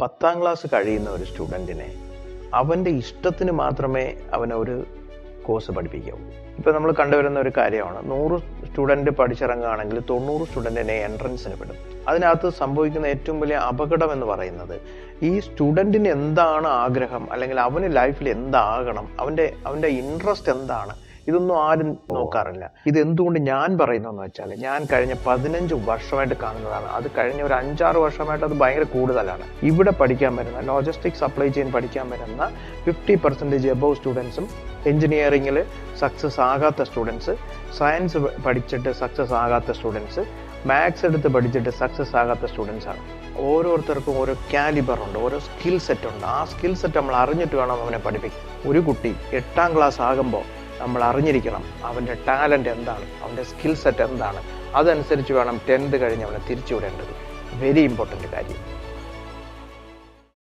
10ാം class കഴിയുന്ന ഒരു സ്റ്റുഡൻറ്റിനെ അവൻ്റെ ഇഷ്ടത്തിന് മാത്രമേ അവനെ ഒരു കോഴ്സ് പഠിപ്പിക്കാവൂ. ഇപ്പോൾ നമ്മൾ കണ്ടുവരുന്ന ഒരു കാര്യമാണ്, 100 സ്റ്റുഡൻറ്റ് പഠിച്ചിറങ്ങുകയാണെങ്കിൽ 90 സ്റ്റുഡൻറ്റിനെ എൻട്രൻസിന് വിടും. അതിനകത്ത് സംഭവിക്കുന്ന ഏറ്റവും വലിയ അപകടം എന്ന് പറയുന്നത്, ഈ സ്റ്റുഡൻറ്റിന് എന്താണ് ആഗ്രഹം, അല്ലെങ്കിൽ അവന് ലൈഫിൽ എന്താകണം, അവൻ്റെ ഇൻട്രസ്റ്റ് എന്താണ്, ഇതൊന്നും ആരും നോക്കാറില്ല. ഇത് എന്തുകൊണ്ട് ഞാൻ പറയുന്നതെന്ന് വെച്ചാൽ, ഞാൻ കഴിഞ്ഞ 15 വർഷമായിട്ട് കാണുന്നതാണ്. അത് കഴിഞ്ഞ ഒരു 5-6 വർഷമായിട്ട് അത് ഭയങ്കര കൂടുതലാണ്. ഇവിടെ പഠിക്കാൻ വരുന്ന ലോജിസ്റ്റിക് സപ്ലൈ ചെയിൻ പഠിക്കാൻ വരുന്ന 50% എബവ് സ്റ്റുഡൻസും എഞ്ചിനീയറിംഗിൽ സക്സസ് ആകാത്ത സ്റ്റുഡൻസ്, സയൻസ് പഠിച്ചിട്ട് സക്സസ് ആകാത്ത സ്റ്റുഡൻസ്, മാത്സ് എടുത്ത് പഠിച്ചിട്ട് സക്സസ് ആകാത്ത സ്റ്റുഡൻസ് ആണ്. ഓരോരുത്തർക്കും ഓരോ കാലിബർ ഉണ്ട്, ഓരോ സ്കിൽ സെറ്റ് ഉണ്ട്. ആ സ്കിൽ സെറ്റ് നമ്മൾ അറിഞ്ഞിട്ട് വേണം അവനെ പഠിപ്പിക്കാൻ. ഒരു കുട്ടി 8ാം ക്ലാസ് ആകുമ്പോൾ നമ്മൾ അറിഞ്ഞിരിക്കണം അവൻ്റെ ടാലൻറ്റ് എന്താണ്, അവൻ്റെ സ്കിൽ സെറ്റ് എന്താണ്. അതനുസരിച്ച് വേണം 10th കഴിഞ്ഞ് അവനെ തിരിച്ചുവിടേണ്ടത്. വെരി ഇമ്പോർട്ടൻ്റ് കാര്യം.